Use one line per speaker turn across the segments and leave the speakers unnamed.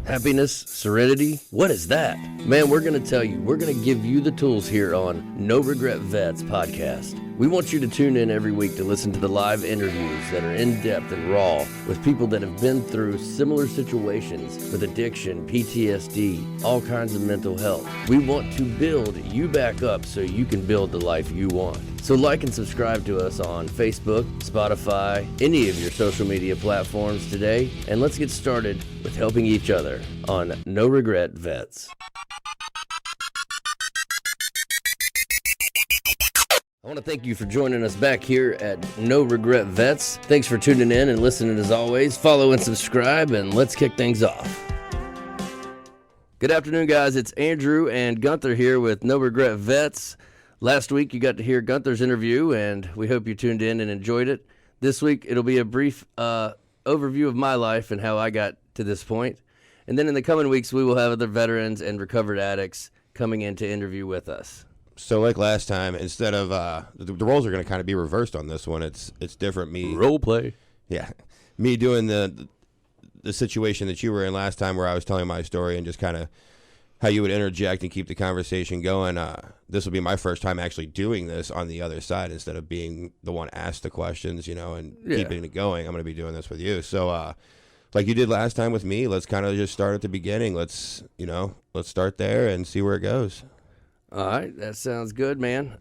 Happiness? Serenity? What is that? Man, we're going to tell you. We're going to give you the tools here on No Regret Vets podcast. We want you to tune in every week to listen to the live interviews that are in-depth and raw with people that have been through similar situations with addiction, PTSD, all kinds of mental health. We want to build you back up so you can build the life you want. So like and subscribe to us on Facebook, Spotify, any of your social media platforms today, and let's get started with helping each other on No Regret Vets. I want to thank you for joining us back here at No Regret Vets. Thanks for tuning in and listening as always. Follow and subscribe, and let's kick things off. Good afternoon, guys. It's Andrew and Gunther here with No Regret Vets. Last week, you got to hear Gunther's interview, and we hope you tuned in and enjoyed it. This week, it'll be a brief overview of my life and how I got to this point. And then in the coming weeks, we will have other veterans and recovered addicts coming in to interview with us.
So like last time, instead of the roles are going to kind of be reversed on this one. It's different.
Role play.
Yeah, me doing the situation that you were in last time, where I was telling my story and just kind of how you would interject and keep the conversation going. This will be my first time actually doing this on the other side instead of being the one asked the questions, and keeping it going. I'm going to be doing this with you. So like you did last time with me, let's kind of just start at the beginning. Let's start there and see where it goes.
All right, that sounds good, man.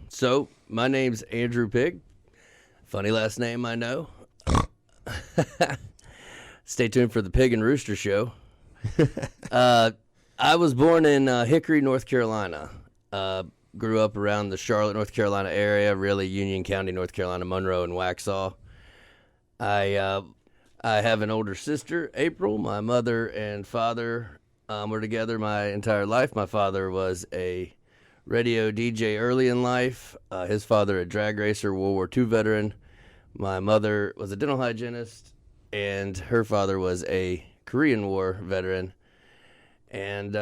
So my name's Andrew Pig. Funny last name, I know. Stay tuned for the Pig and Rooster show. I was born in Hickory, North Carolina. Grew up around the Charlotte, North Carolina area, really Union County, North Carolina, Monroe, and Waxhaw. I have an older sister, April. My mother and father were together my entire life. My father was a radio DJ early in life. His father, a drag racer, World War II veteran. My mother was a dental hygienist, and her father was a Korean War veteran. And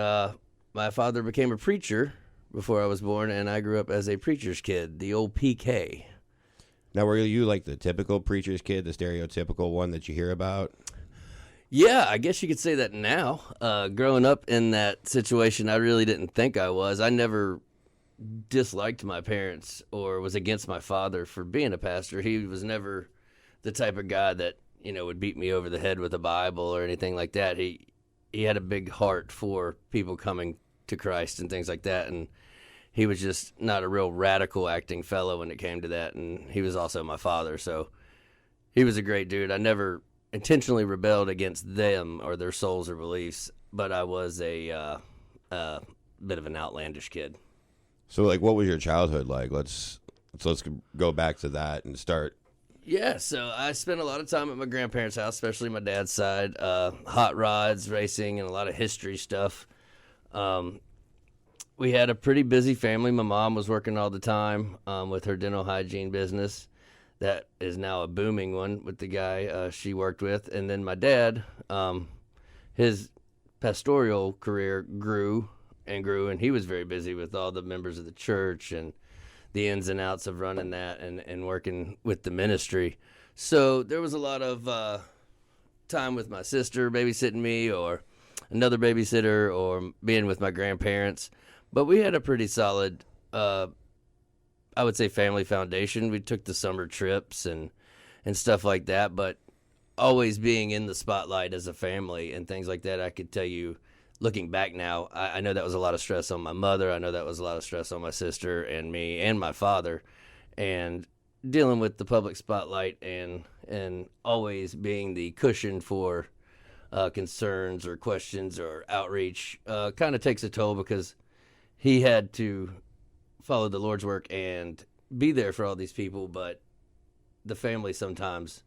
my father became a preacher before I was born, and I grew up as a preacher's kid, the old PK.
Now, were you like the typical preacher's kid, the stereotypical one that you hear about?
Yeah, I guess you could say that now. Growing up in that situation, I really didn't think I was. I never disliked my parents or was against my father for being a pastor. He was never the type of guy that, would beat me over the head with a Bible or anything like that. He had a big heart for people coming to Christ and things like that, and he was just not a real radical acting fellow when it came to that, and he was also my father, so he was a great dude. I never intentionally rebelled against them or their souls or beliefs, but I was a bit of an outlandish kid.
So, like, what was your childhood like? Let's go back to that and start.
Yeah, so I spent a lot of time at my grandparents' house, especially my dad's side. Hot rods, racing, and a lot of history stuff. We had a pretty busy family. My mom was working all the time with her dental hygiene business. That is now a booming one with the guy she worked with. And then my dad, his pastoral career grew, and he was very busy with all the members of the church and the ins and outs of running that and working with the ministry. So there was a lot of time with my sister babysitting me, or another babysitter, or being with my grandparents. But we had a pretty solid, I would say, family foundation. We took the summer trips and stuff like that, but always being in the spotlight as a family and things like that. I could tell you, looking back now, I know that was a lot of stress on my mother. I know that was a lot of stress on my sister and me and my father, and dealing with the public spotlight and always being the cushion for concerns or questions or outreach kind of takes a toll, because he had to follow the Lord's work and be there for all these people, but the family sometimes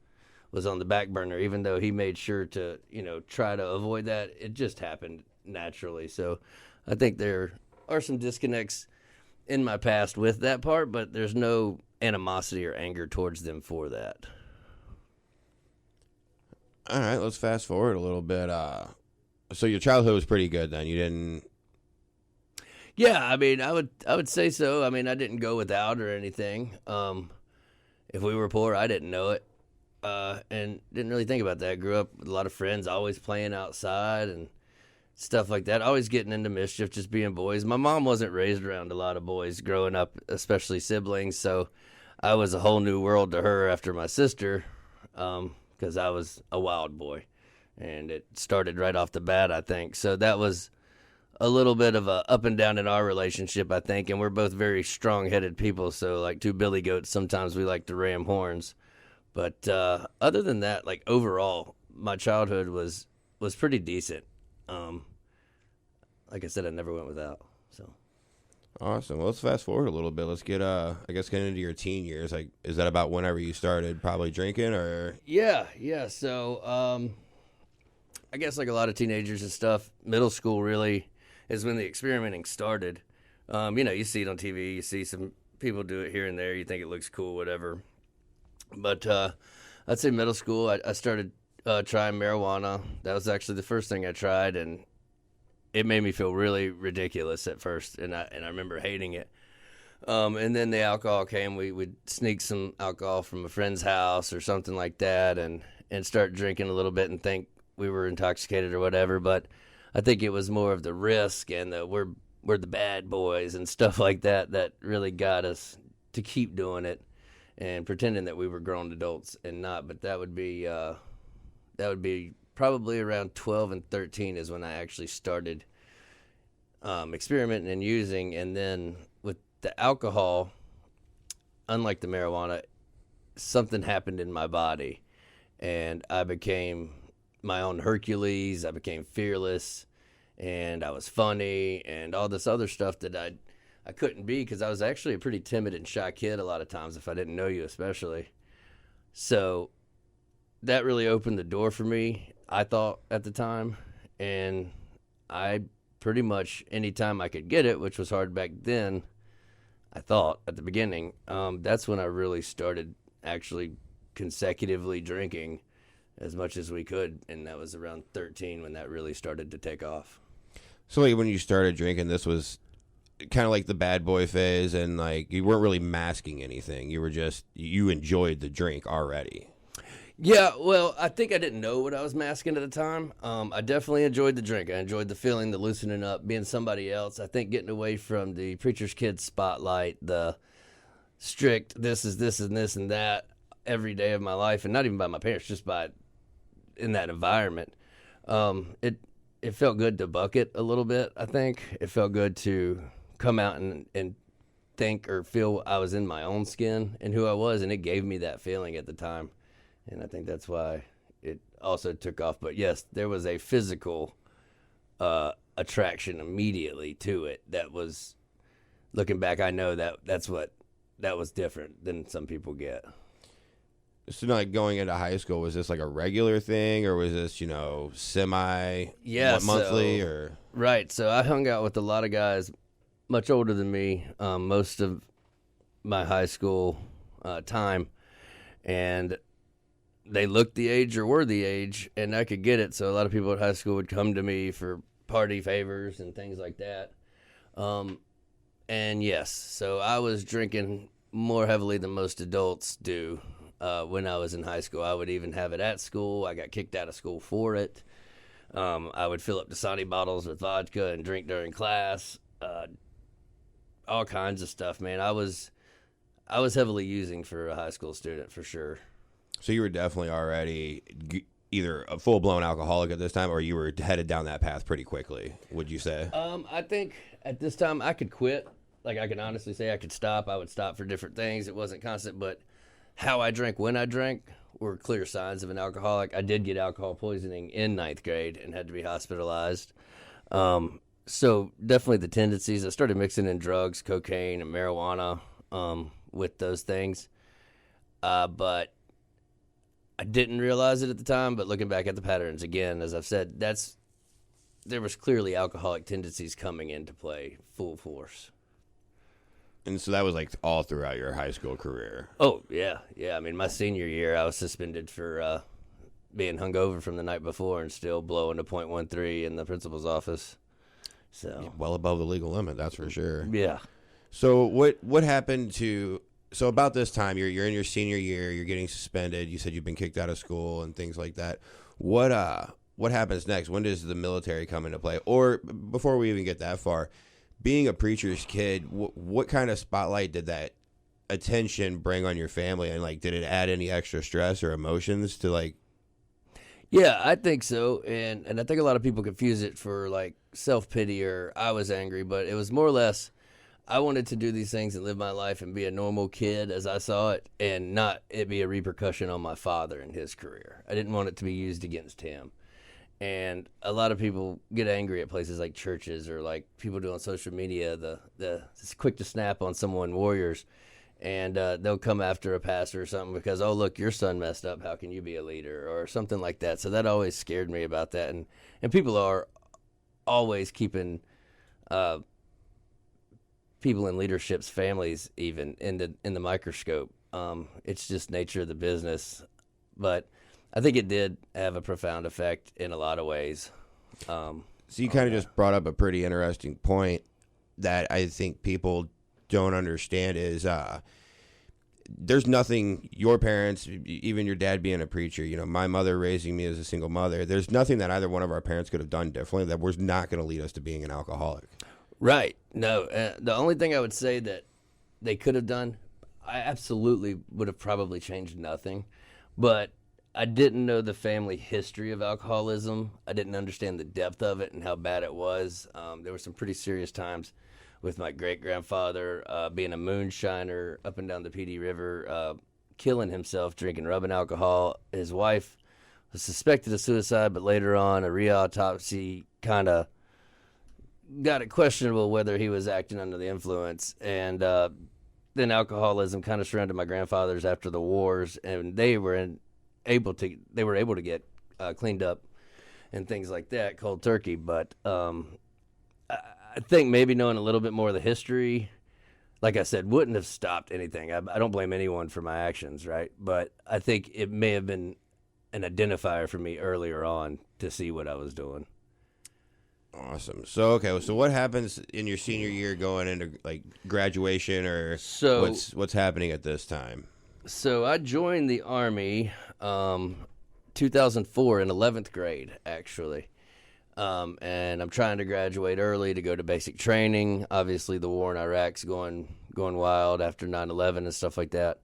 was on the back burner, even though he made sure to, try to avoid that. It just happened naturally. So I think there are some disconnects in my past with that part, but there's no animosity or anger towards them for that.
All right, let's fast forward a little bit. So your childhood was pretty good then. You didn't...
Yeah, I mean, I would say so. I mean, I didn't go without or anything. If we were poor, I didn't know it. and didn't really think about that. Grew up with a lot of friends, always playing outside and stuff like that. Always getting into mischief, just being boys. My mom wasn't raised around a lot of boys growing up, especially siblings. So I was a whole new world to her after my sister, because I was a wild boy, and it started right off the bat, I think. So that was a little bit of a up and down in our relationship, I think. And we're both very strong-headed people. So like two billy goats, sometimes we like to ram horns. But other than that, like overall, my childhood was pretty decent. Like I said, I never went without. So
Awesome. Well, let's fast forward a little bit. Let's get get into your teen years. Like, is that about whenever you started probably drinking, or?
yeah. So I guess like a lot of teenagers and stuff, middle school really is when the experimenting started. You see it on TV, you see some people do it here and there, you think it looks cool, whatever. But I'd say middle school, I started trying marijuana. That was actually the first thing I tried, and it made me feel really ridiculous at first, and I remember hating it. And then the alcohol came. We would sneak some alcohol from a friend's house or something like that, and start drinking a little bit and think we were intoxicated or whatever. But I think it was more of the risk and we're the bad boys and stuff like that that really got us to keep doing it and pretending that we were grown adults and not. But that would be probably around 12 and 13 is when I actually started experimenting and using. And then with the alcohol, unlike the marijuana, something happened in my body, and I became my own Hercules. I became fearless, and I was funny, and all this other stuff that I couldn't be, because I was actually a pretty timid and shy kid a lot of times if I didn't know you, especially. So that really opened the door for me, I thought, at the time. And I pretty much, anytime I could get it, which was hard back then, I thought, at the beginning, that's when I really started actually consecutively drinking as much as we could. And that was around 13 when that really started to take off.
So like when you started drinking, this was kind of like the bad boy phase, and like you weren't really masking anything. You were just, you enjoyed the drink already.
Yeah, well, I think I didn't know what I was masking at the time. I definitely enjoyed the drink. I enjoyed the feeling, the loosening up, being somebody else. I think getting away from the preacher's kid spotlight, the strict this is this and this and that every day of my life, and not even by my parents, just by in that environment. It felt good to bucket a little bit, I think. It felt good to come out and think or feel I was in my own skin and who I was, and it gave me that feeling at the time. And I think that's why it also took off. But yes, there was a physical attraction immediately to it that was, looking back, I know that was different than some people get.
So like going into high school, was this like a regular thing, or was this, semi monthly or?
Right. So I hung out with a lot of guys much older than me most of my high school time, and they looked the age or were the age, and I could get it. So a lot of people at high school would come to me for party favors and things like that. And yes, so I was drinking more heavily than most adults do when I was in high school. I would even have it at school. I got kicked out of school for it. I would fill up Dasani bottles with vodka and drink during class. All kinds of stuff, man. I was heavily using for a high school student, for sure.
So you were definitely already either a full-blown alcoholic at this time, or you were headed down that path pretty quickly, would you say?
I think at this time I could quit. Like, I can honestly say I could stop. I would stop for different things. It wasn't constant, but how I drank when I drank were clear signs of an alcoholic. I did get alcohol poisoning in 9th grade and had to be hospitalized. So definitely the tendencies. I started mixing in drugs, cocaine, and marijuana with those things. But I didn't realize it at the time, but looking back at the patterns, again, as I've said, there was clearly alcoholic tendencies coming into play full force.
And so that was like all throughout your high school career.
Oh, yeah. I mean, my senior year, I was suspended for being hungover from the night before and still blowing a .13 in the principal's office. So
well above the legal limit, that's for sure.
Yeah.
So what happened to So about this time, you're in your senior year, you're getting suspended. You said you've been kicked out of school and things like that. What happens next? When does the military come into play? Or before we even get that far, being a preacher's kid, what kind of spotlight did that attention bring on your family? And like, did it add any extra stress or emotions to like?
Yeah, I think so, and I think a lot of people confuse it for like self-pity or I was angry, but it was more or less I wanted to do these things and live my life and be a normal kid as I saw it, and not it be a repercussion on my father and his career. I didn't want it to be used against him. And a lot of people get angry at places like churches or like people do on social media, it's quick to snap on someone, warriors, and they'll come after a pastor or something because, oh, look, your son messed up. How can you be a leader or something like that? So that always scared me about that. And people are always keeping people in leadership's families even in the microscope. It's just nature of the business. But I think it did have a profound effect in a lot of ways.
So you kind of just brought up a pretty interesting point that I think people don't understand is there's nothing your parents, even your dad being a preacher, you know, my mother raising me as a single mother, there's nothing that either one of our parents could have done differently that was not going to lead us to being an alcoholic.
Right. No, the only thing I would say that they could have done, I absolutely would have probably changed nothing, but I didn't know the family history of alcoholism. I didn't understand the depth of it and how bad it was. There were some pretty serious times with my great-grandfather being a moonshiner up and down the PD River, killing himself, drinking rubbing alcohol. His wife was suspected of suicide, but later on, a re-autopsy kind of got it questionable whether he was acting under the influence. And then alcoholism kind of surrounded my grandfathers after the wars, and they were able to get cleaned up and things like that, cold turkey. But I think maybe knowing a little bit more of the history, like I said, wouldn't have stopped anything. I don't blame anyone for my actions, right? But I think it may have been an identifier for me earlier on to see what I was doing.
Awesome. So what happens in your senior year going into like graduation or what's happening at this time?
So I joined the Army 2004 in 11th grade, actually. And I'm trying to graduate early to go to basic training. Obviously, the war in Iraq's going wild after 9/11 and stuff like that.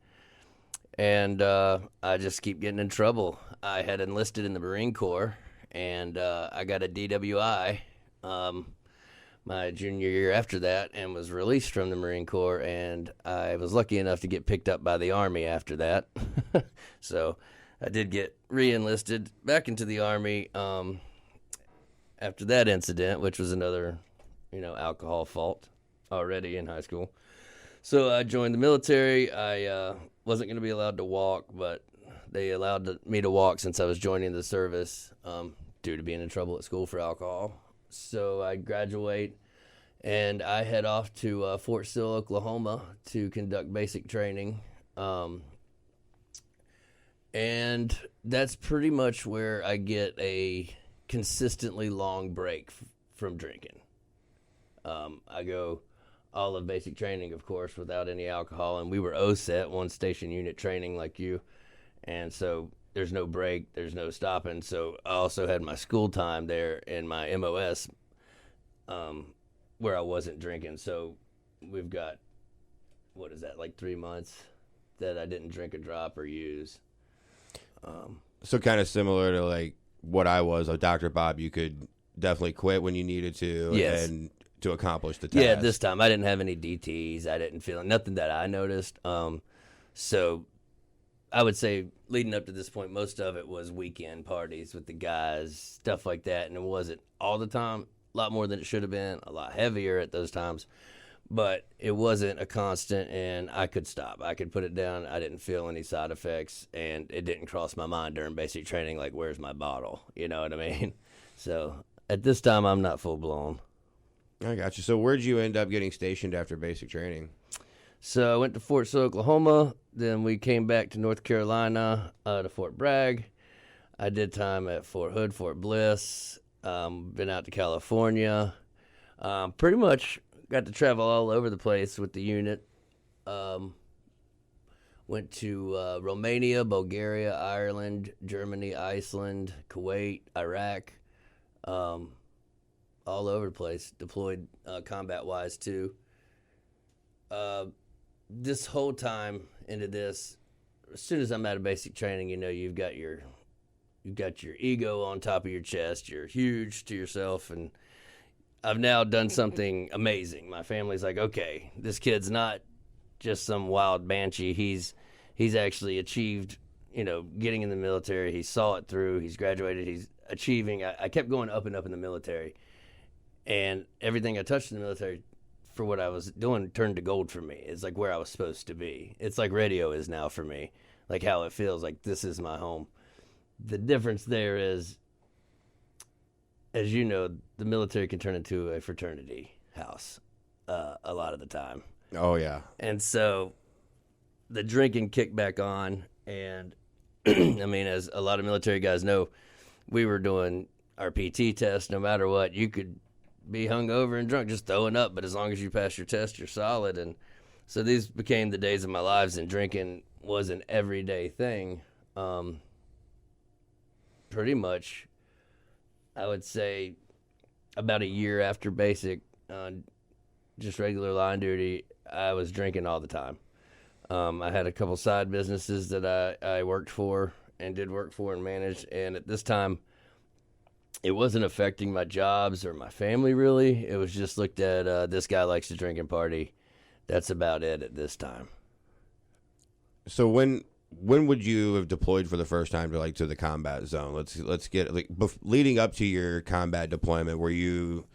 And I just keep getting in trouble. I had enlisted in the Marine Corps, and I got a DWI my junior year after that and was released from the Marine Corps, and I was lucky enough to get picked up by the Army after that. So I did get re-enlisted back into the Army after that incident, which was another, alcohol fault already in high school. So I joined the military. I wasn't going to be allowed to walk, but they allowed me to walk since I was joining the service due to being in trouble at school for alcohol. So I graduate, and I head off to Fort Sill, Oklahoma, to conduct basic training. And that's pretty much where I get a consistently long break from drinking. I go all of basic training, of course, without any alcohol, and we were OSET, one station unit training like you, and so there's no break, there's no stopping. So I also had my school time there in my MOS where I wasn't drinking. So we've got, like 3 months that I didn't drink a drop or use.
So kind of similar to like what I was, like Dr. Bob, you could definitely quit when you needed to.
Yes.
And to accomplish the task.
Yeah, this time I didn't have any DTs. I didn't feel nothing that I noticed. So I would say leading up to this point, most of it was weekend parties with the guys, stuff like that. And it wasn't all the time, a lot more than it should have been, a lot heavier at those times. But it wasn't a constant, and I could stop. I could put it down. I didn't feel any side effects, and it didn't cross my mind during basic training, like, where's my bottle? You know what I mean? So at this time, I'm not full-blown.
I got you. So where'd you end up getting stationed after basic training?
So I went to Fort Sill, Oklahoma. Then we came back to North Carolina to Fort Bragg. I did time at Fort Hood, Fort Bliss. Been out to California. Pretty much got to travel all over the place with the unit. Went to Romania, Bulgaria, Ireland, Germany, Iceland, Kuwait, Iraq, all over the place. Deployed combat-wise too. This whole time into this, as soon as I'm out of basic training, you've got your ego on top of your chest. You're huge to yourself, and I've now done something amazing. My family's like, okay, this kid's not just some wild banshee. He's actually achieved, getting in the military. He saw it through. He's graduated. He's achieving. I kept going up and up in the military, and everything I touched in the military for what I was doing turned to gold for me. It's like where I was supposed to be. It's like radio is now for me, like how it feels like this is my home. The difference there is, as you know, the military can turn into a fraternity house a lot of the time.
Oh, yeah.
And so the drinking kicked back on, and I mean, as a lot of military guys know, we were doing our PT test. No matter what, you could be hungover and drunk, just throwing up, but as long as you pass your test, you're solid. And so these became the days of my lives, and drinking was an everyday thing. Pretty much, I would say about a year after basic, just regular line duty, I was drinking all the time. I had a couple side businesses that I worked for and did work for and managed, and at this time, it wasn't affecting my jobs or my family really. It was just looked at, this guy likes to drink and party. That's about it at this time.
So when would you have deployed for the first time to the combat zone? Let's get leading up to your combat deployment. Were you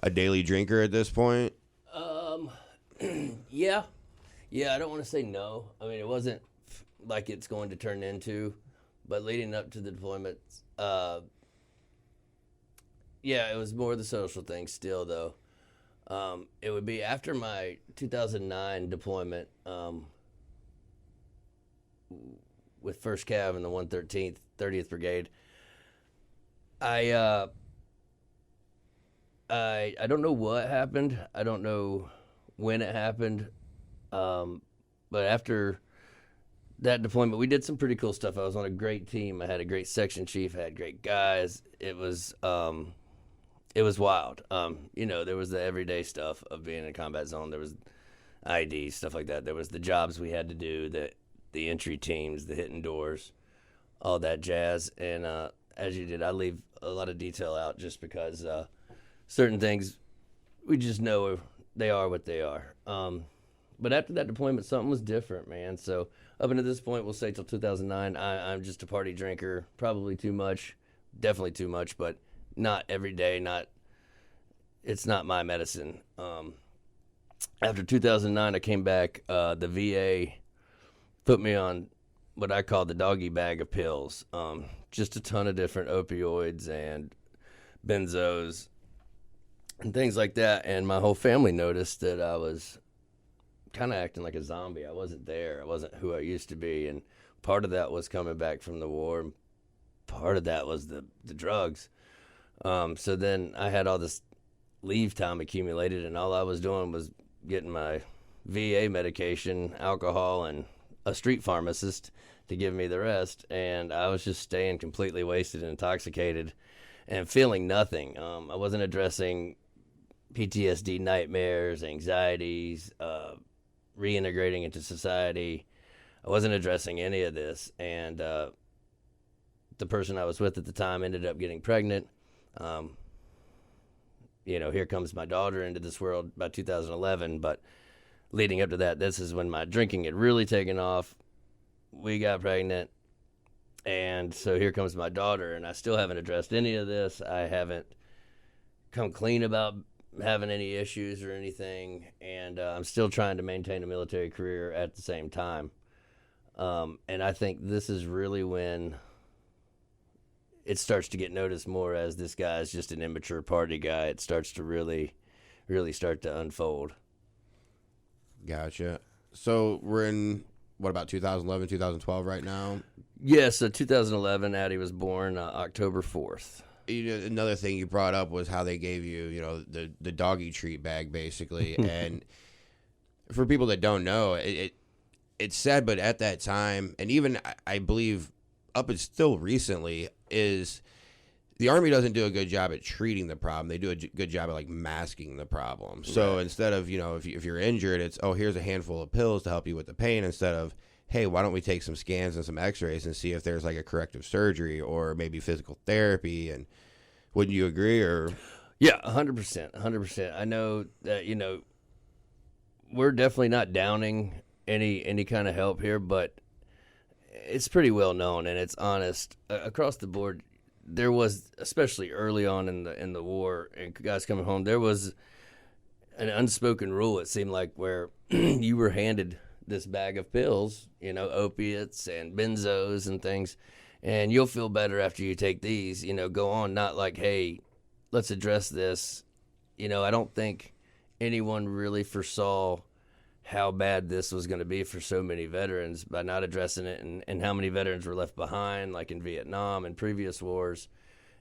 a daily drinker at this point?
Yeah. I don't want to say no. I mean, it wasn't like it's going to turn into, but leading up to the deployment, yeah, it was more the social thing still though. It would be after my 2009 deployment. With 1st Cav and the 113th, 30th Brigade, I don't know what happened. I don't know when it happened. But after that deployment, we did some pretty cool stuff. I was on a great team. I had a great section chief. I had great guys. It was wild. There was the everyday stuff of being in a combat zone. There was ID, stuff like that. There was the jobs we had to do, the entry teams, the hitting doors, all that jazz. And as you did, I leave a lot of detail out just because certain things, we just know they are what they are. But after that deployment, something was different, man. So up until this point, we'll say till 2009, I'm just a party drinker, probably too much, definitely too much, but not every day, it's not my medicine. After 2009, I came back, the VA put me on what I call the doggy bag of pills. Just a ton of different opioids and benzos and things like that. And my whole family noticed that I was kind of acting like a zombie. I wasn't there. I wasn't who I used to be. And part of that was coming back from the war. And part of that was the drugs. So then I had all this leave time accumulated, and all I was doing was getting my VA medication, alcohol, and a street pharmacist to give me the rest. And I was just staying completely wasted and intoxicated and feeling nothing. I wasn't addressing PTSD, nightmares, anxieties, reintegrating into society. I wasn't addressing any of this. And the person I was with at the time ended up getting pregnant. Here comes my daughter into this world by 2011. But leading up to that, this is when my drinking had really taken off. We got pregnant. And so here comes my daughter, and I still haven't addressed any of this. I haven't come clean about having any issues or anything, and I'm still trying to maintain a military career at the same time. And I think this is really when it starts to get noticed more as this guy is just an immature party guy. It starts to really, really start to unfold.
Gotcha. So we're in, what, about 2011, 2012 right now?
Yeah, so 2011, Addie was born October 4th.
Another thing you brought up was how they gave you, the doggy treat bag, basically. And for people that don't know, it's sad, but at that time, and even I believe up until recently, is the Army doesn't do a good job at treating the problem. They do a good job at like masking the problem. So instead of, if you're injured, it's, oh, here's a handful of pills to help you with the pain, instead of, hey, why don't we take some scans and some x-rays and see if there's like a corrective surgery or maybe physical therapy. And wouldn't you agree? Or
yeah, 100%, 100%. I know that, we're definitely not downing any kind of help here, but it's pretty well known and it's honest across the board. There was, especially early on in the war and guys coming home, there was an unspoken rule, it seemed like, where you were handed this bag of pills, opiates and benzos and things, and you'll feel better after you take these, go on. Not like, hey, let's address this. I don't think anyone really foresaw how bad this was going to be for so many veterans by not addressing it, and how many veterans were left behind, like in Vietnam and previous wars,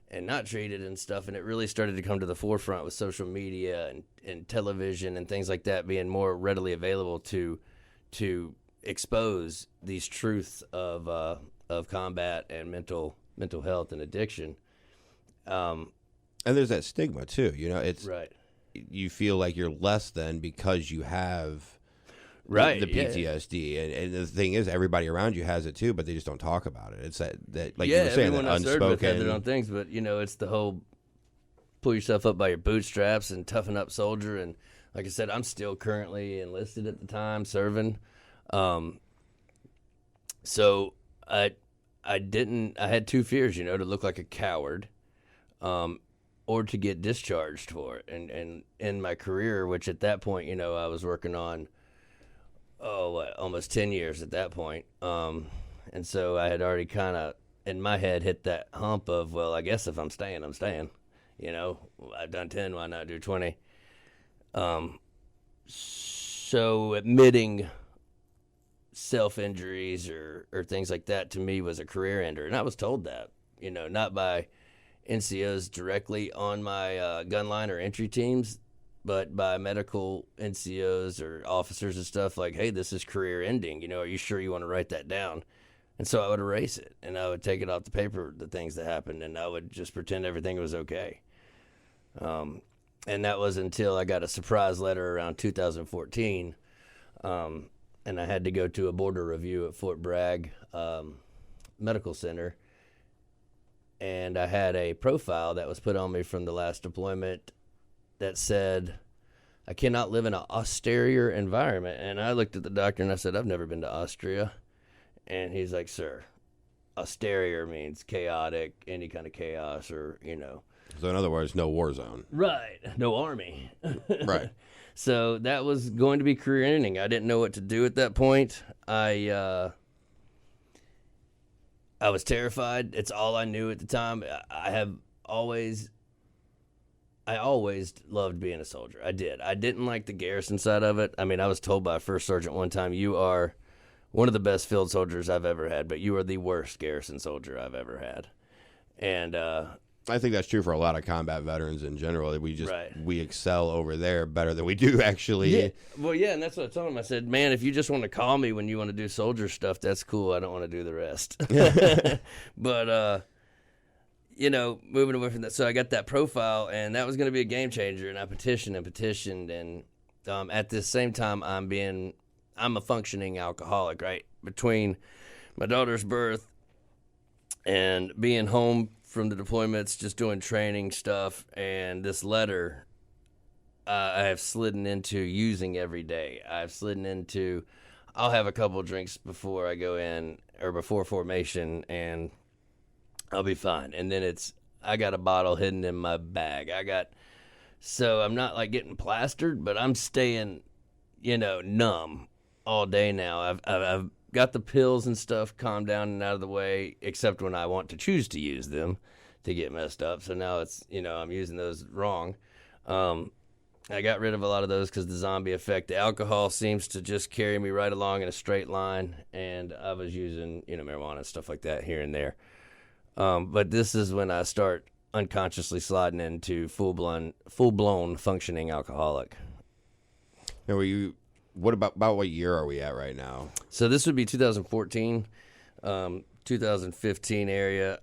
and not treated and stuff. And it really started to come to the forefront with social media and television and things like that being more readily available to expose these truths of combat and mental health and addiction.
And there's that stigma too. It's
right.
You feel like you're less than because you have
the
PTSD, and the thing is, everybody around you has it too, but they just don't talk about it. It's that like
you
you were saying,
everyone
that
I served with had
unspoken
their own things, but it's the whole pull yourself up by your bootstraps and toughen up soldier. And like I said, I'm still currently enlisted at the time, serving. So I had two fears, to look like a coward, or to get discharged for it. And in my career, which at that point, I was working on, almost 10 years at that point. And so I had already kind of, in my head, hit that hump of, well, I guess if I'm staying, I'm staying. I've done 10, why not do 20? So admitting self-injuries or things like that to me was a career ender. And I was told that, not by NCOs directly on my gun line or entry teams, but by medical NCOs or officers and stuff, like, hey, this is career ending. Are you sure you want to write that down? And so I would erase it, and I would take it off the paper, the things that happened, and I would just pretend everything was okay. And that was until I got a surprise letter around 2014, and I had to go to a border review at Fort Bragg Medical Center, and I had a profile that was put on me from the last deployment that said, I cannot live in an austere environment. And I looked at the doctor and I said, I've never been to Austria. And he's like, sir, austere means chaotic, any kind of chaos, or,
So in other words, no war zone.
Right. No army.
Right.
So that was going to be career ending. I didn't know what to do at that point. I was terrified. It's all I knew at the time. I always loved being a soldier. I did. I didn't like the garrison side of it. I mean, I was told by a first sergeant one time, you are one of the best field soldiers I've ever had, but you are the worst garrison soldier I've ever had. And
I think that's true for a lot of combat veterans in general. We
right.
we excel over there better than we do actually.
Yeah. Well, yeah, and that's what I told him. I said, man, if you just want to call me when you want to do soldier stuff, that's cool. I don't want to do the rest. But moving away from that, so I got that profile, and that was going to be a game changer. And I petitioned, and at the same time, I'm a functioning alcoholic. Right, between my daughter's birth and being home from the deployments, just doing training stuff, and this letter, I have slidden into using every day. I'll have a couple of drinks before I go in or before formation, and I'll be fine. And then I got a bottle hidden in my bag. So I'm not like getting plastered, but I'm staying, numb all day now. I've got the pills and stuff calmed down and out of the way, except when I want to choose to use them to get messed up. So now it's, I'm using those wrong. I got rid of a lot of those because the zombie effect. The alcohol seems to just carry me right along in a straight line, and I was using, marijuana and stuff like that here and there. But this is when I start unconsciously sliding into full-blown functioning alcoholic.
Now, were you about what year are we at right now?
So this would be 2014, 2015 area.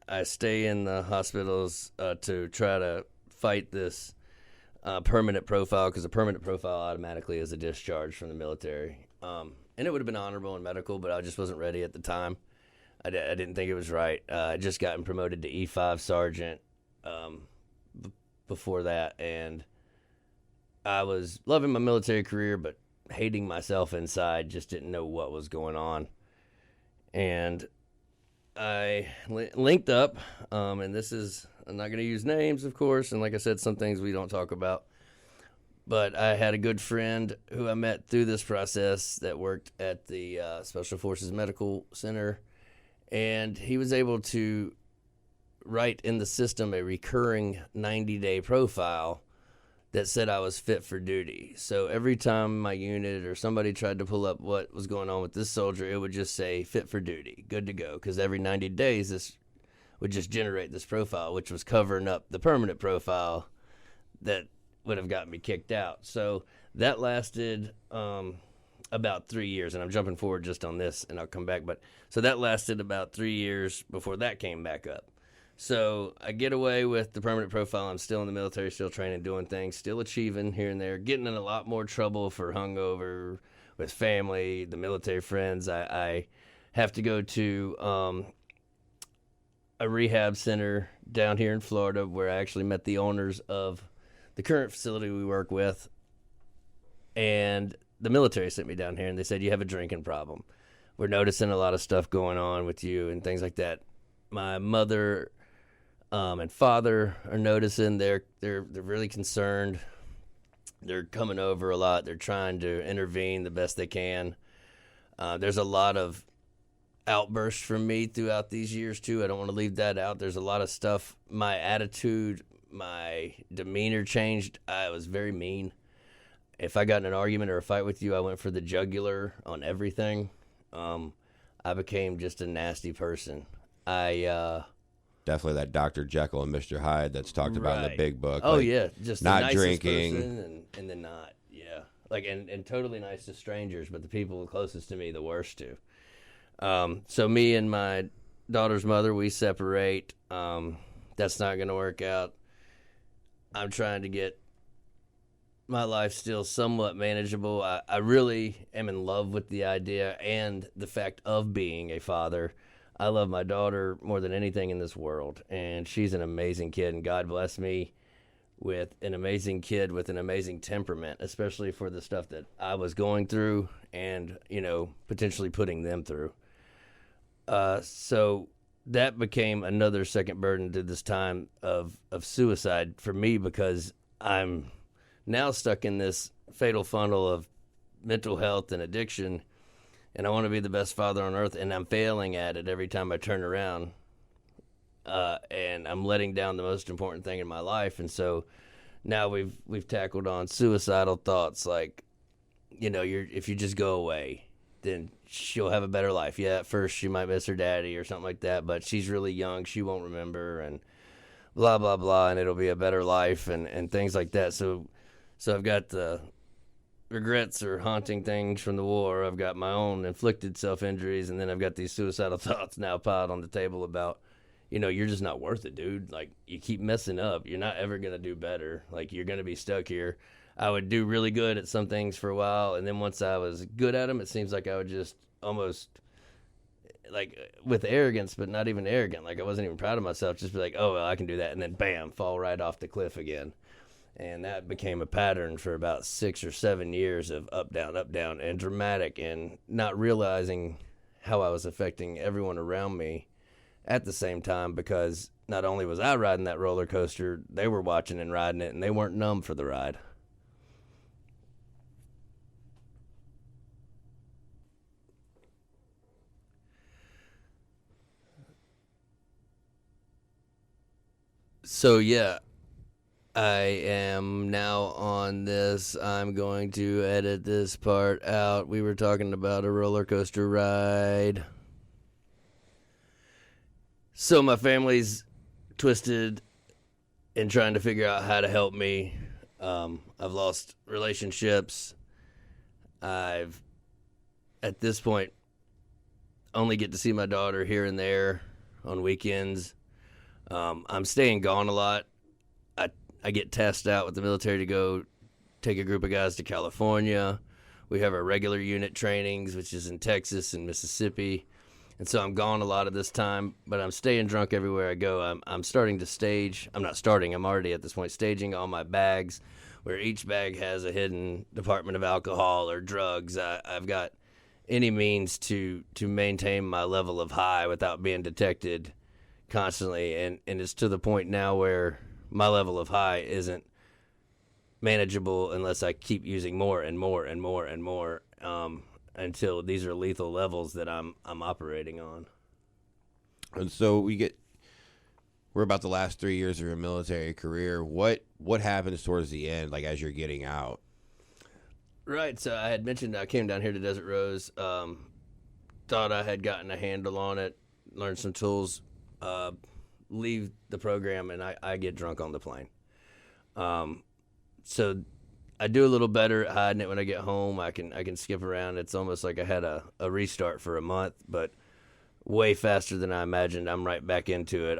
I stay in the hospitals to try to fight this permanent profile, because a permanent profile automatically is a discharge from the military. And it would have been honorable and medical, but I just wasn't ready at the time. I didn't think it was right. I just gotten promoted to E5 sergeant before that, and I was loving my military career, but hating myself inside, just didn't know what was going on. And I linked up, and this is, I'm not going to use names, of course, and like I said, some things we don't talk about. But I had a good friend who I met through this process that worked at the Special Forces Medical Center, and he was able to write in the system a recurring 90-day profile that said I was fit for duty. So every time my unit or somebody tried to pull up what was going on with this soldier, it would just say fit for duty, good to go, because every 90 days this would just generate this profile, which was covering up the permanent profile that would have gotten me kicked out. So that lasted about 3 years, and I'm jumping forward just on this, and I'll come back. But so that lasted about 3 years before that came back up. So I get away with the permanent profile. I'm still in the military, still training, doing things, still achieving here and there, getting in a lot more trouble for hungover with family, the military friends. I have to go to a rehab center down here in Florida where I actually met the owners of the current facility we work with, and the military sent me down here, and they said, you have a drinking problem. We're noticing a lot of stuff going on with you and things like that. My mother and father are noticing. They're really concerned. They're coming over a lot. They're trying to intervene the best they can. There's a lot of outbursts from me throughout these years, too. I don't want to leave that out. There's a lot of stuff. My attitude, my demeanor changed. I was very mean. If I got in an argument or a fight with you, I went for the jugular on everything. I became just a nasty person.
Definitely that Dr. Jekyll and Mr. Hyde that's talked about in the big book.
Oh, yeah. Just
not
the nicest
drinking.
Person and then not. Yeah. Like, and totally nice to strangers, but the people closest to me, the worst to. So me and my daughter's mother, we separate. That's not going to work out. I'm trying to get my life still somewhat manageable. I really am in love with the idea and the fact of being a father. I love my daughter more than anything in this world, and she's an amazing kid, and God bless me with an amazing kid with an amazing temperament, especially for the stuff that I was going through and, potentially putting them through. So that became another second burden to this time of suicide for me, because I'm now stuck in this fatal funnel of mental health and addiction, and I want to be the best father on earth, and I'm failing at it every time I turn around, and I'm letting down the most important thing in my life. And so now we've tackled on suicidal thoughts, like, if you just go away, then she'll have a better life. Yeah, at first she might miss her daddy or something like that, but she's really young, she won't remember, and blah, blah, blah, and it'll be a better life, and things like that. So I've got the regrets or haunting things from the war. I've got my own inflicted self-injuries, and then I've got these suicidal thoughts now piled on the table about, you're just not worth it, dude. Like, you keep messing up. You're not ever going to do better. Like, you're going to be stuck here. I would do really good at some things for a while, and then once I was good at them, it seems like I would just almost, like, with arrogance, but not even arrogant. Like, I wasn't even proud of myself. Just be like, oh, well, I can do that, and then bam, fall right off the cliff again. And that became a pattern for about 6 or 7 years of up, down, and dramatic, and not realizing how I was affecting everyone around me at the same time, because not only was I riding that roller coaster, they were watching and riding it, and they weren't numb for the ride. So, yeah. I am now on this. I'm going to edit this part out. We were talking about a roller coaster ride. So my family's twisted in trying to figure out how to help me. I've lost relationships. I've, at this point, only get to see my daughter here and there on weekends. I'm staying gone a lot. I get tasked out with the military to go take a group of guys to California. We have our regular unit trainings, which is in Texas and Mississippi. And so I'm gone a lot of this time, but I'm staying drunk everywhere I go. I'm starting to stage. I'm not starting. I'm already at this point staging all my bags, where each bag has a hidden department of alcohol or drugs. I've got any means to maintain my level of high without being detected constantly. And it's to the point now where my level of high isn't manageable unless I keep using more and more and more and more, until these are lethal levels that I'm operating on.
And so we're about the last 3 years of your military career. What happens towards the end, like as you're getting out?
Right. So I had mentioned I came down here to Desert Rose, thought I had gotten a handle on it, learned some tools, leave the program, and I get drunk on the plane. So I do a little better at hiding it when I get home. I can skip around. It's almost like I had a restart for a month, but way faster than I imagined. I'm right back into it.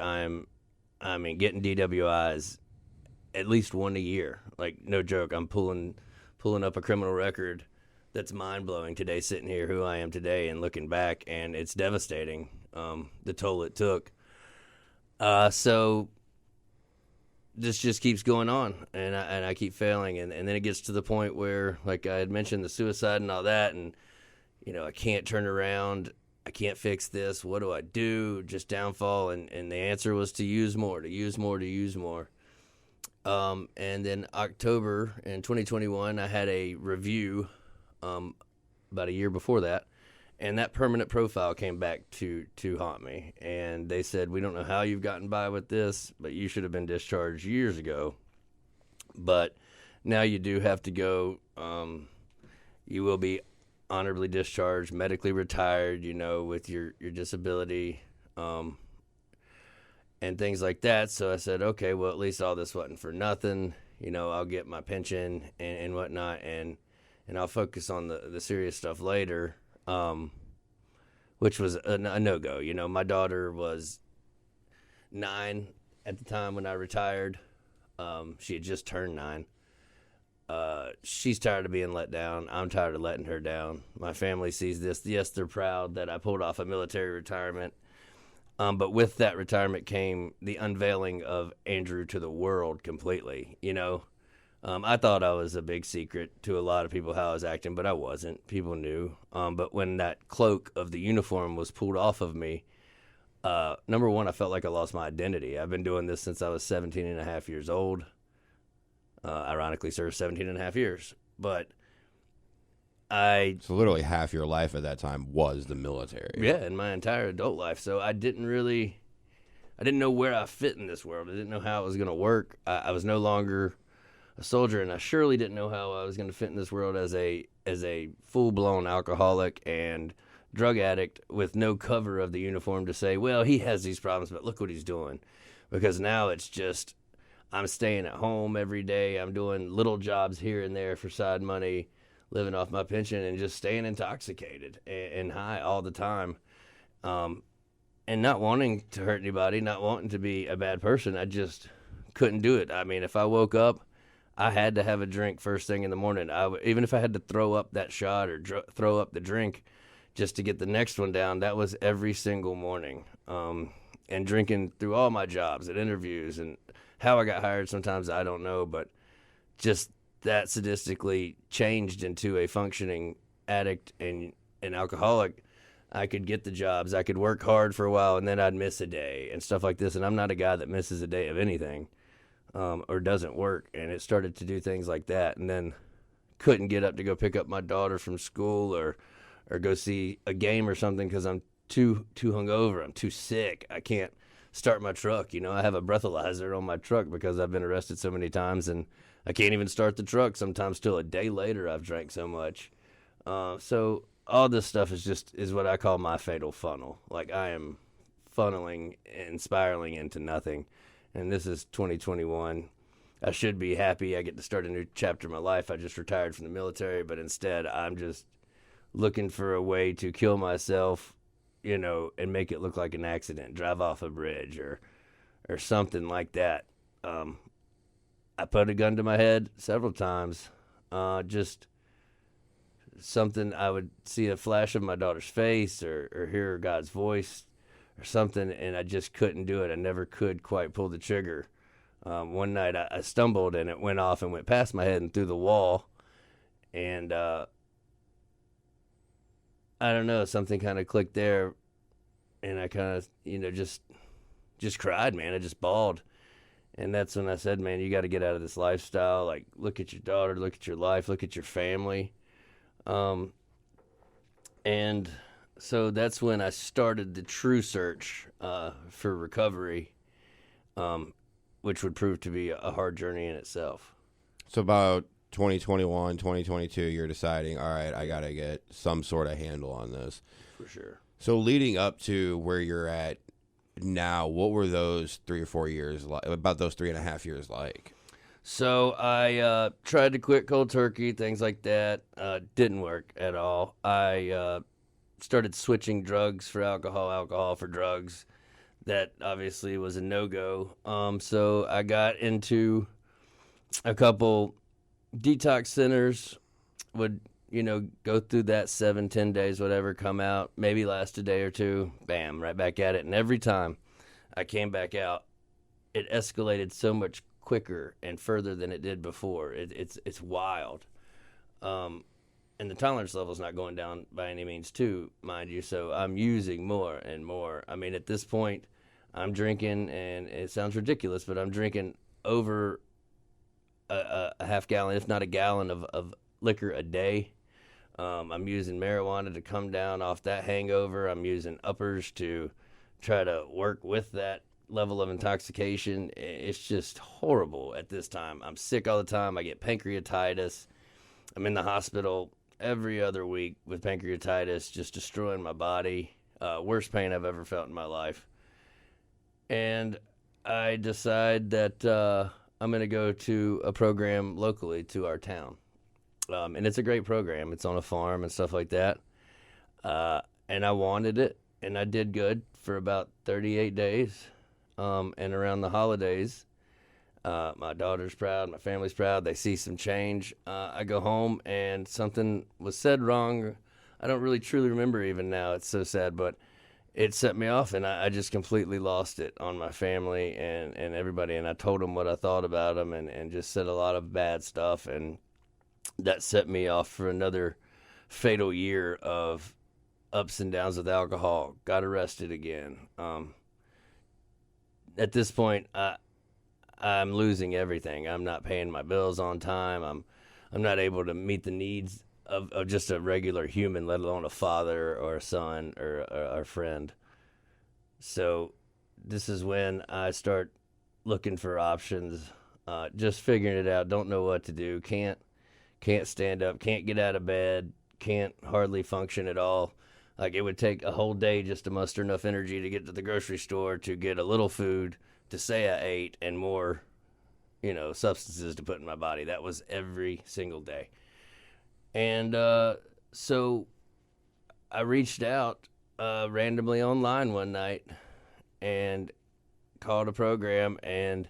Getting DWIs at least one a year. Like, no joke. I'm pulling up a criminal record that's mind-blowing today, sitting here who I am today and looking back, and it's devastating, the toll it took. So this just keeps going on, and I keep failing, and then it gets to the point where, like I had mentioned, the suicide and all that, and, I can't turn around, I can't fix this, what do I do? Just downfall, and the answer was to use more. And then October in 2021, I had a review about a year before that, and that permanent profile came back to haunt me. And they said, we don't know how you've gotten by with this, but you should have been discharged years ago. But now you do have to go. You will be honorably discharged, medically retired, with your disability. And things like that. So I said, okay, well, at least all this wasn't for nothing. I'll get my pension and whatnot, and I'll focus on the serious stuff later, which was a no-go. My daughter was 9 at the time when I retired. She had just turned 9. She's tired of being let down. I'm tired of letting her down. My family sees this. Yes, they're proud that I pulled off a military retirement. But with that retirement came the unveiling of Andrew to the world completely. I thought I was a big secret to a lot of people how I was acting, but I wasn't. People knew. But when that cloak of the uniform was pulled off of me, number one, I felt like I lost my identity. I've been doing this since I was 17 and a half years old. Ironically, served 17 and a half years. But
So literally half your life at that time was the military.
Yeah, in my entire adult life. So I didn't know where I fit in this world. I didn't know how it was going to work. I was no longer a soldier, and I surely didn't know how I was going to fit in this world as a full-blown alcoholic and drug addict with no cover of the uniform to say, well, he has these problems, but look what he's doing. Because now it's just, I'm staying at home every day. I'm doing little jobs here and there for side money, living off my pension, and just staying intoxicated and high all the time, and not wanting to hurt anybody, not wanting to be a bad person. I just couldn't do it. I mean, if I woke up, I had to have a drink first thing in the morning. Even if I had to throw up that shot or throw up the drink just to get the next one down, that was every single morning. And drinking through all my jobs and interviews, and how I got hired sometimes I don't know, but just that sadistically changed into a functioning addict and an alcoholic. I could get the jobs. I could work hard for a while, and then I'd miss a day and stuff like this. And I'm not a guy that misses a day of anything, or doesn't work. And it started to do things like that. And then couldn't get up to go pick up my daughter from school or go see a game or something because I'm too hungover. I'm too sick. I can't start my truck. I have a breathalyzer on my truck because I've been arrested so many times, and I can't even start the truck sometimes till a day later. I've drank so much. So all this stuff is what I call my fatal funnel. Like, I am funneling and spiraling into nothing. And this is 2021. I should be happy I get to start a new chapter in my life. I just retired from the military, but instead I'm just looking for a way to kill myself, and make it look like an accident, drive off a bridge or something like that. I put a gun to my head several times, just something I would see a flash of my daughter's face or hear God's voice or something, and I just couldn't do it. I never could quite pull the trigger. One night I stumbled and it went off and went past my head and through the wall, and I don't know, something kind of clicked there, and I kind of, just cried, man. I just bawled. And that's when I said, man, you got to get out of this lifestyle. Like, look at your daughter, look at your life, look at your family. And so that's when I started the true search for recovery, which would prove to be a hard journey in itself.
So about 2021, 2022, you're deciding, all right, I got to get some sort of handle on this.
For sure.
So leading up to where you're at now, what were those 3 or 4 years like, about those 3.5 years like?
So I tried to quit cold turkey, things like that. Didn't work at all. I started switching drugs for alcohol, alcohol for drugs. That obviously was a no-go. So I got into a couple detox centers, would, go through that 7-10 days, whatever, come out, maybe last a day or two, bam, right back at it. And every time I came back out, it escalated so much quicker and further than it did before. It's wild. And the tolerance level is not going down by any means too, mind you. So I'm using more and more. I mean, at this point, I'm drinking, and it sounds ridiculous, but I'm drinking over a half gallon, if not a gallon of liquor a day. I'm using marijuana to come down off that hangover. I'm using uppers to try to work with that level of intoxication. It's just horrible at this time. I'm sick all the time. I get pancreatitis. I'm in the hospital every other week with pancreatitis, just destroying my body. Worst pain I've ever felt in my life. And I decide that I'm going to go to a program locally to our town. And it's a great program. It's on a farm and stuff like that. And I wanted it, and I did good for about 38 days. And around the holidays, my daughter's proud, my family's proud. They see some change. I go home, and something was said wrong. I don't really truly remember even now. It's so sad, but it set me off, and I just completely lost it on my family and everybody. And I told them what I thought about them and just said a lot of bad stuff. And that set me off for another fatal year of ups and downs with alcohol. Got arrested again. At this point, I'm losing everything. I'm not paying my bills on time. I'm not able to meet the needs of just a regular human, let alone a father or a son or a friend. So this is when I start looking for options, just figuring it out. Don't know what to do. Can't stand up. Can't get out of bed. Can't hardly function at all. Like, it would take a whole day just to muster enough energy to get to the grocery store to get a little food to say I ate, and more, substances to put in my body. That was every single day. And so I reached out randomly online one night and called a program, and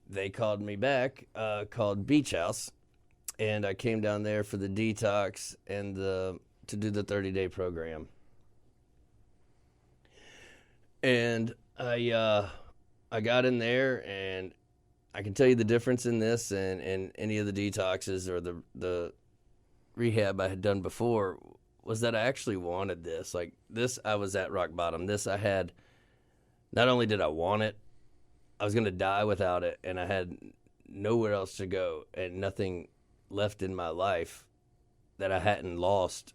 they called me back, called Beach House, and I came down there for the detox and to do the 30-day program. And I got in there, and I can tell you the difference in this and any of the detoxes or the rehab I had done before was that I actually wanted this. Like, this, I was at rock bottom. This, I had, not only did I want it, I was going to die without it, and I had nowhere else to go and nothing left in my life that I hadn't lost,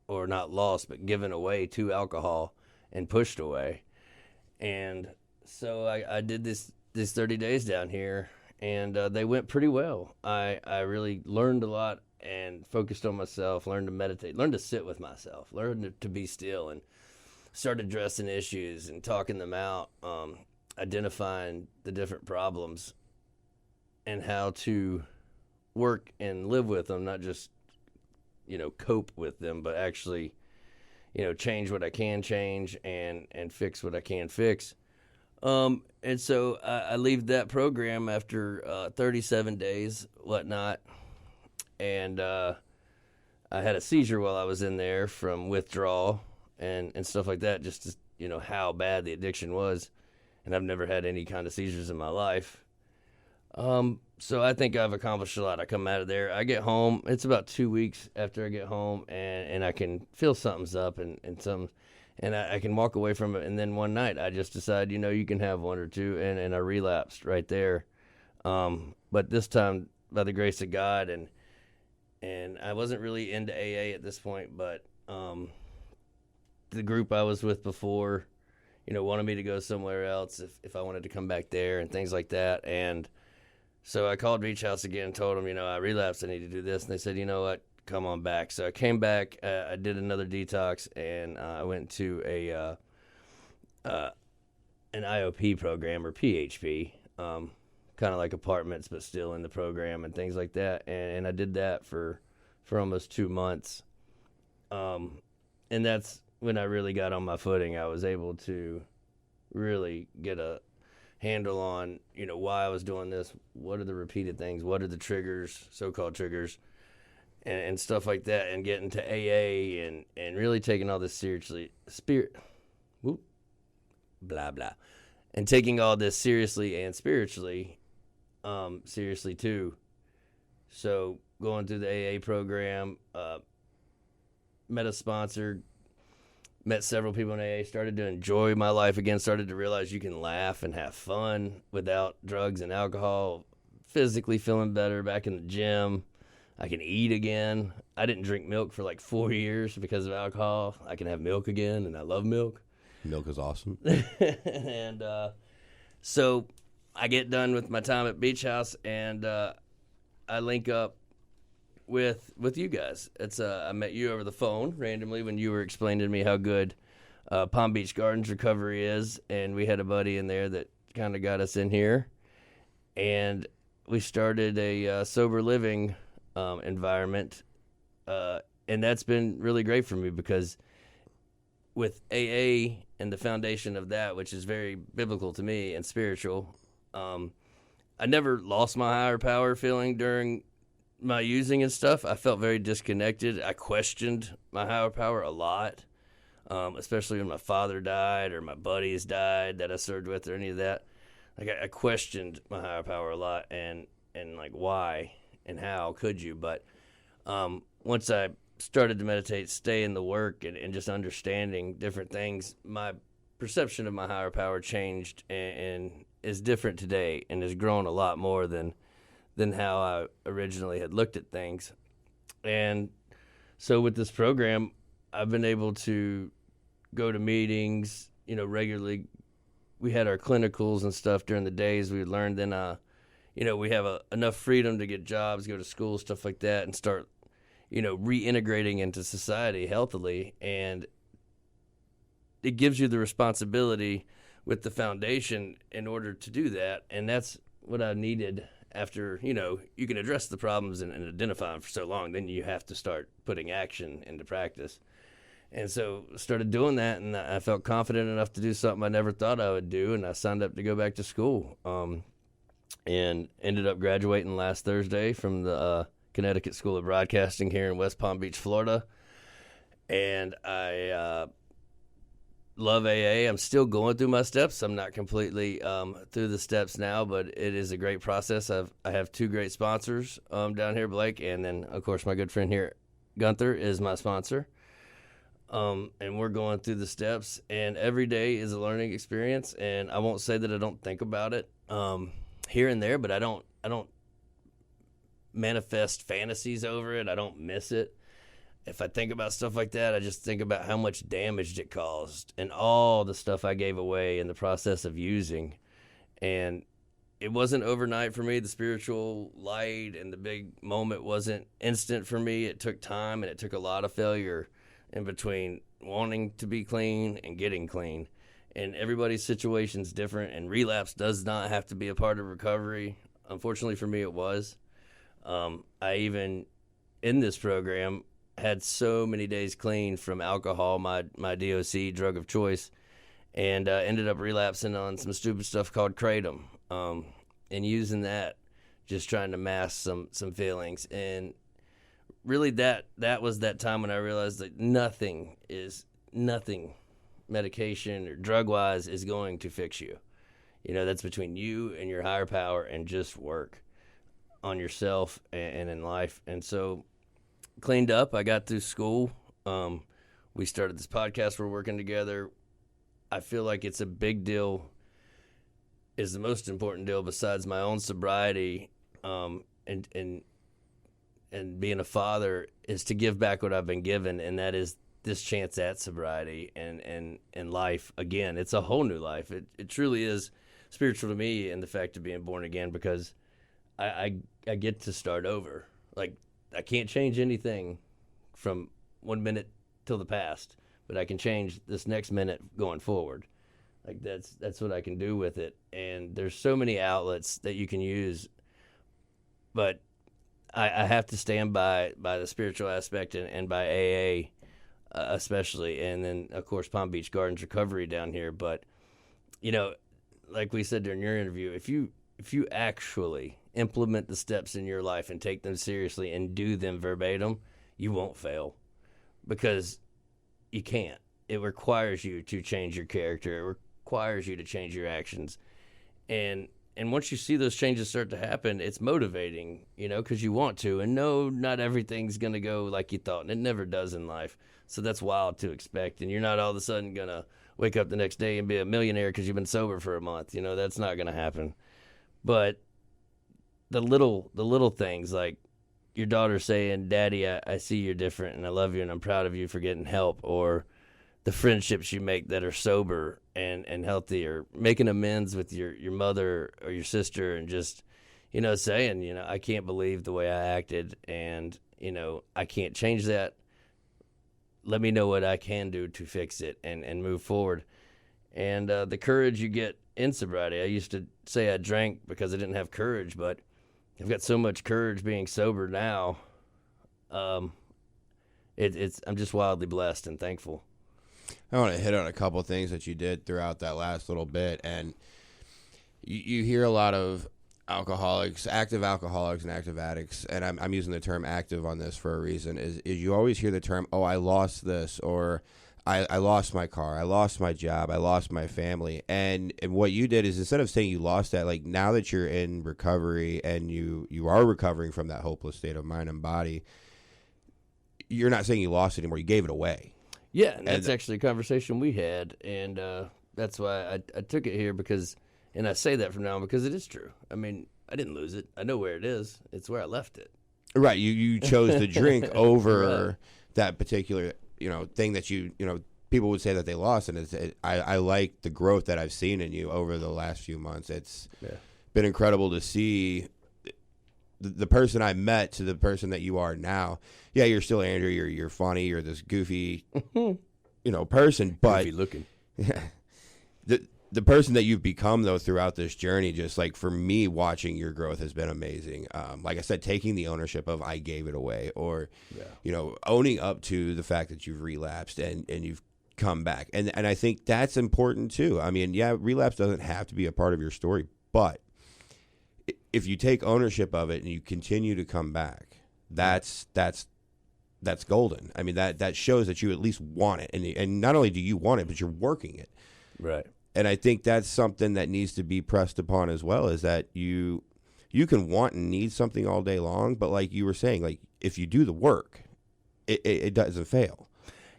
or not lost, but given away to alcohol and pushed away. And so I did these 30 days down here, and they went pretty well. I really learned a lot and focused on myself, learned to meditate, learned to sit with myself, learned to be still, and started addressing issues and talking them out, identifying the different problems. and how to work and live with them, not just, cope with them, but actually, change what I can change and fix what I can fix. And so I leave that program after 37 days, whatnot, and I had a seizure while I was in there from withdrawal and stuff like that, just to, how bad the addiction was. And I've never had any kind of seizures in my life. So I think I've accomplished a lot. I come out of there. I get home. It's about 2 weeks after I get home, and I can feel something's up and I can walk away from it. And then one night I just decide, you can have one or two, and I relapsed right there. But this time, by the grace of God, and I wasn't really into AA at this point, but the group I was with before, wanted me to go somewhere else if I wanted to come back there and things like that. And so I called Beach House again and told them, I relapsed, I need to do this. And they said, you know what, come on back. So I came back, I did another detox, and I went to an IOP program, or PHP, kind of like apartments, but still in the program and things like that. And I did that for almost 2 months. And that's when I really got on my footing. I was able to really get a handle on, why I was doing this, what are the repeated things, what are the triggers, so-called triggers, and stuff like that, and getting to AA and really taking all this seriously, and taking all this seriously and spiritually, seriously too. So going through the AA program, met a sponsor, met several people in AA, started to enjoy my life again, started to realize you can laugh and have fun without drugs and alcohol, physically feeling better, back in the gym. I can eat again. I didn't drink milk for like 4 years because of alcohol. I can have milk again, and I love milk.
Milk is awesome.
And so I get done with my time at Beach House, and I link up with you guys. I met you over the phone randomly when you were explaining to me how good Palm Beach Gardens recovery is, and we had a buddy in there that kind of got us in here, and we started a sober living environment, and that's been really great for me, because with AA and the foundation of that, which is very biblical to me and spiritual, I never lost my higher power feeling during my using and stuff. I felt very disconnected. I questioned my higher power a lot, especially when my father died or my buddies died that I served with or any of that. Like I questioned my higher power a lot, and like, why and how could you? But once I started to meditate, stay in the work, and just understanding different things, my perception of my higher power changed and is different today, and has grown a lot more than how I originally had looked at things. And so with this program, I've been able to go to meetings, regularly. We had our clinicals and stuff during the days. We learned then, we have enough freedom to get jobs, go to school, stuff like that, and start, reintegrating into society healthily. And it gives you the responsibility with the foundation in order to do that. And that's what I needed. After, you can address the problems and identify them for so long, then you have to start putting action into practice. And so started doing that, and I felt confident enough to do something I never thought I would do, and I signed up to go back to school, and ended up graduating last Thursday from the Connecticut School of Broadcasting here in West Palm Beach, Florida. And I love AA. I'm still going through my steps. I'm not completely through the steps now, but it is a great process. I have two great sponsors down here, Blake, and then, of course, my good friend here, Gunther, is my sponsor. And we're going through the steps, and every day is a learning experience. And I won't say that I don't think about it here and there, but I don't manifest fantasies over it. I don't miss it. If I think about stuff like that, I just think about how much damage it caused and all the stuff I gave away in the process of using. And it wasn't overnight for me. The spiritual light and the big moment wasn't instant for me. It took time, and it took a lot of failure in between wanting to be clean and getting clean. And everybody's situation's different, and relapse does not have to be a part of recovery. Unfortunately for me, it was. I even, in this program, had so many days clean from alcohol, my DOC, drug of choice, and ended up relapsing on some stupid stuff called kratom, and using that, just trying to mask some feelings. And really that was that time when I realized that nothing, medication or drug-wise, is going to fix you. That's between you and your higher power, and just work on yourself and in life. And so cleaned up. I got through school. We started this podcast. We're working together. I feel like it's a big deal, is the most important deal besides my own sobriety, and being a father, is to give back what I've been given, and that is this chance at sobriety and life again. It's a whole new life. It truly is spiritual to me, in the fact of being born again, because I get to start over. Like, I can't change anything from 1 minute till the past, but I can change this next minute going forward. Like, that's what I can do with it. And there's so many outlets that you can use, but I have to stand by the spiritual aspect and by AA, especially, and then of course Palm Beach Gardens Recovery down here. But like we said during your interview, if you actually implement the steps in your life and take them seriously and do them verbatim, you won't fail, because you can't. It requires you to change your character. It requires you to change your actions. And once you see those changes start to happen, it's motivating, because you want to. And no, not everything's going to go like you thought, and it never does in life. So that's wild to expect. And you're not all of a sudden going to wake up the next day and be a millionaire because you've been sober for a month. That's not going to happen. But the little things, like your daughter saying, "Daddy, I see you're different, and I love you, and I'm proud of you for getting help," or the friendships you make that are sober and healthy, or making amends with your mother or your sister, and just, saying, I can't believe the way I acted, and, I can't change that. Let me know what I can do to fix it and move forward. And the courage you get in sobriety. I used to say I drank because I didn't have courage, but I've got so much courage being sober now. I'm just wildly blessed and thankful.
I want to hit on a couple of things that you did throughout that last little bit. And you hear a lot of alcoholics, active alcoholics and active addicts, and I'm using the term active on this for a reason, is you always hear the term, "Oh, I lost this," or I lost my car, I lost my job, I lost my family. And what you did is, instead of saying you lost that, like, now that you're in recovery and you are recovering from that hopeless state of mind and body, you're not saying you lost it anymore, you gave it away.
Yeah, and that's actually a conversation we had, and that's why I took it here, because, and I say that from now on because it is true. I mean, I didn't lose it. I know where it is. It's where I left it.
Right. You chose to drink over
Right.
that particular, thing that people would say that they lost. And I like the growth that I've seen in you over the last few months. It's been incredible to see the person I met to the person that you are now. Yeah, you're still Andrew. You're funny. You're this goofy, person. But
Goofy looking.
The person that you've become, though, throughout this journey, just like for me, watching your growth has been amazing. Like I said, taking the ownership of "I gave it away," or owning up to the fact that you've relapsed and you've come back. And I think that's important too. I mean, yeah, relapse doesn't have to be a part of your story, but if you take ownership of it and you continue to come back, that's golden. I mean, that shows that you at least want it, and not only do you want it, but you're working it.
Right.
And I think that's something that needs to be pressed upon as well, is that you can want and need something all day long, but like you were saying, like, if you do the work, it doesn't fail.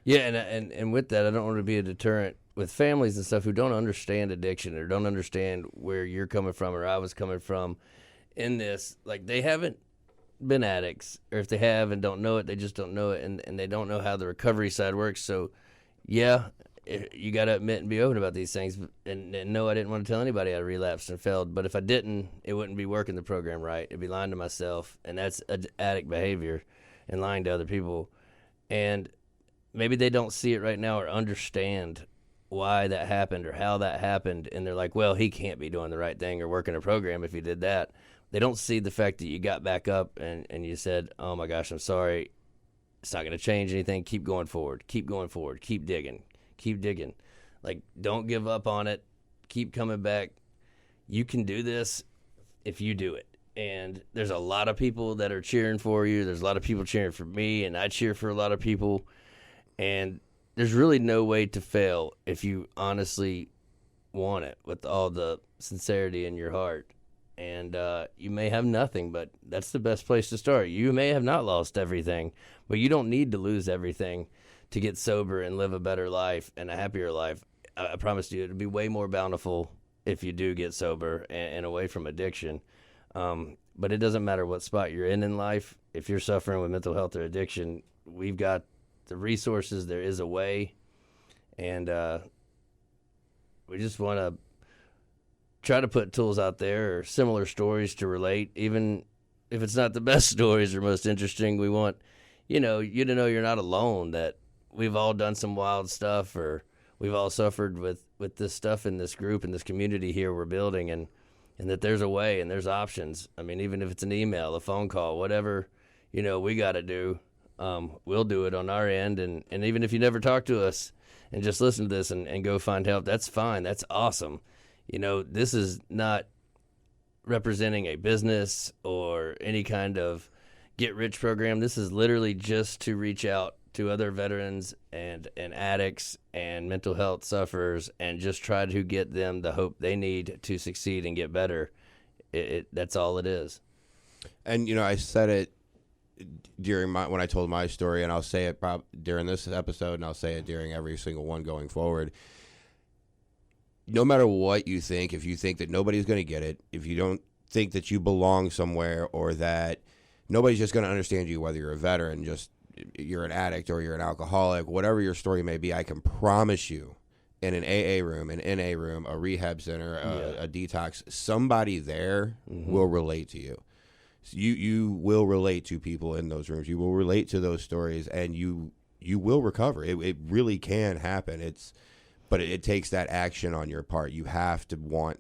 Yeah, and with that, I don't want to be a deterrent with families and stuff who don't understand addiction or don't understand where you're coming from or I was coming from in this. Like, they haven't been addicts, or if they have and don't know it, they just don't know it, and they don't know how the recovery side works. So, yeah, you got to admit and be open about these things. And no, I didn't want to tell anybody I relapsed and failed. But if I didn't, it wouldn't be working the program right. It'd be lying to myself, and that's addict behavior and lying to other people. And maybe they don't see it right now or understand why that happened or how that happened. And they're like, well, he can't be doing the right thing or working a program if he did that. they don't see the fact that you got back up and you said, oh my gosh, I'm sorry. It's not going to change anything. Keep going forward. Keep going forward. Keep digging. Keep digging. Like, don't give up on it. Keep coming back. You can do this if you do it. And there's a lot of people that are cheering for you. There's a lot of people cheering for me, and I cheer for a lot of people. And there's really no way to fail if you honestly want it with all the sincerity in your heart. And you may have nothing, but that's the best place to start. You may have not lost everything, but you don't need to lose everything to get sober and live a better life and a happier life. I promise you, it'll be way more bountiful if you do get sober and away from addiction. But it doesn't matter what spot you're in life. If you're suffering with mental health or addiction, we've got the resources. There is a way. And we just want to try to put tools out there or similar stories to relate, even if it's not the best stories or most interesting. We want, you to know you're not alone, that we've all done some wild stuff, or we've all suffered with this stuff in this group, in this community here we're building, and that there's a way and there's options. I mean, even if it's an email, a phone call, whatever, we got to do, we'll do it on our end. And even if you never talk to us and just listen to this and go find help, that's fine. That's awesome. This is not representing a business or any kind of get-rich program. This is literally just to reach out to other veterans and addicts and mental health sufferers and just try to get them the hope they need to succeed and get better. That's all it is.
And, I said it when I told my story, and I'll say it during this episode, and I'll say it during every single one going forward. No matter what you think, if you think that nobody's going to get it, if you don't think that you belong somewhere, or that nobody's just going to understand you, whether you're a veteran, just you're an addict or you're an alcoholic, whatever your story may be, I can promise you, in an AA room, an NA room, a rehab center, a detox, somebody there will relate to you. So you will relate to people in those rooms. You will relate to those stories, and you will recover. It really can happen. But it takes that action on your part. You have to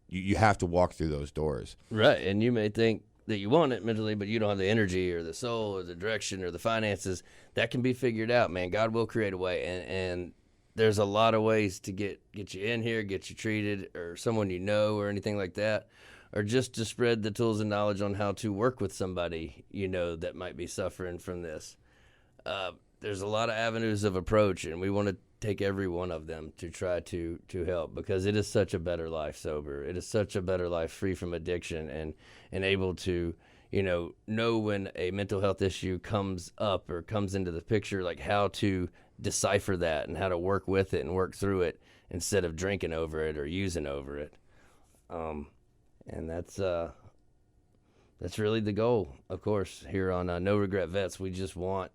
you have to walk through those doors. Right,
and you may think that you want it mentally, but you don't have the energy or the soul or the direction or the finances. That can be figured out, man. God will create a way, and there's a lot of ways to get you in here, get you treated, or someone or anything like that, or just to spread the tools and knowledge on how to work with somebody that might be suffering from this. There's a lot of avenues of approach, and we want to take every one of them to try to help, because it is such a better life sober. It is such a better life free from addiction and able to, know when a mental health issue comes up or comes into the picture, like how to decipher that and how to work with it and work through it instead of drinking over it or using over it. And that's really the goal, of course, here on No Regret Vets. We just want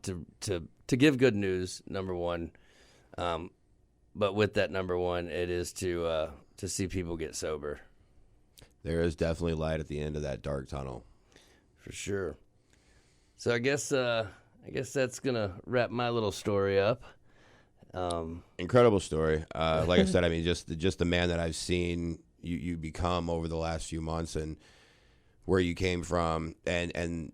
to give good news, number one, but with that number one, it is to see people get sober.
There is definitely light at the end of that dark tunnel,
for sure. So I guess that's gonna wrap my little story up.
Incredible story. Like I said, I mean, just the man that I've seen you become over the last few months, and where you came from, and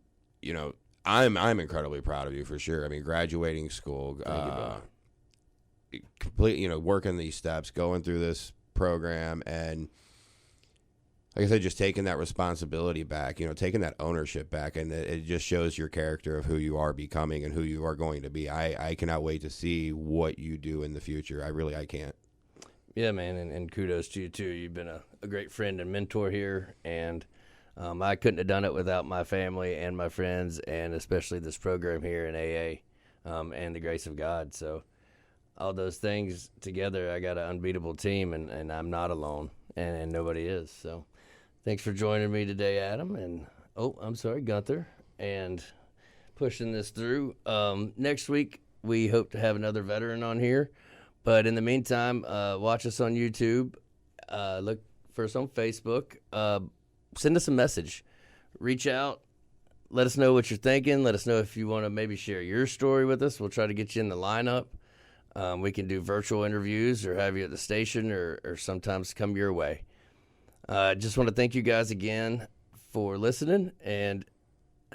I'm incredibly proud of you, for sure. I mean, graduating school, working these steps, going through this program, and like I said, just taking that responsibility back, taking that ownership back, and it just shows your character of who you are becoming and who you are going to be. I cannot wait to see what you do in the future. I can't.
Yeah, man, and kudos to you, too. You've been a great friend and mentor here, and I couldn't have done it without my family and my friends, and especially this program here in AA, and the grace of God. So all those things together, I got an unbeatable team, and I'm not alone, and nobody is. So thanks for joining me today, Adam, and Gunther, and pushing this through. Next week, we hope to have another veteran on here, but in the meantime, watch us on YouTube, look for us on Facebook, send us a message, reach out, let us know what you're thinking. Let us know if you want to maybe share your story with us. We'll try to get you in the lineup. We can do virtual interviews or have you at the station, or sometimes come your way. Just want to thank you guys again for listening, and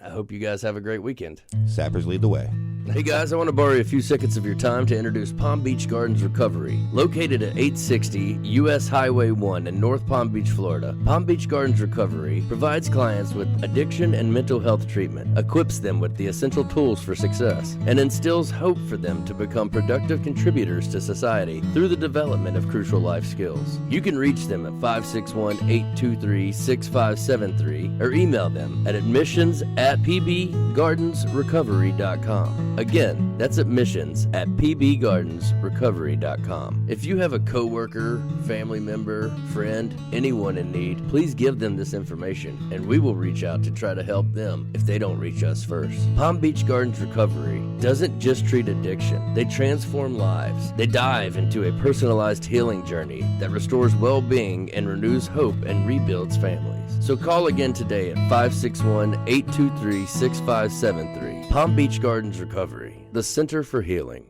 I hope you guys have a great weekend.
Sappers lead the way.
Hey guys, I want to borrow a few seconds of your time to introduce Palm Beach Gardens Recovery. Located at 860 US Highway 1 in North Palm Beach, Florida, Palm Beach Gardens Recovery provides clients with addiction and mental health treatment, equips them with the essential tools for success, and instills hope for them to become productive contributors to society through the development of crucial life skills. You can reach them at 561-823-6573 or email them at admissions@pbgardensrecovery.com. Again, that's admissions@pbgardensrecovery.com. If you have a coworker, family member, friend, anyone in need, please give them this information, and we will reach out to try to help them if they don't reach us first. Palm Beach Gardens Recovery doesn't just treat addiction, they transform lives. They dive into a personalized healing journey that restores well-being and renews hope and rebuilds families. So call again today at 561-823-6573. Palm Beach Gardens Recovery, the Center for Healing.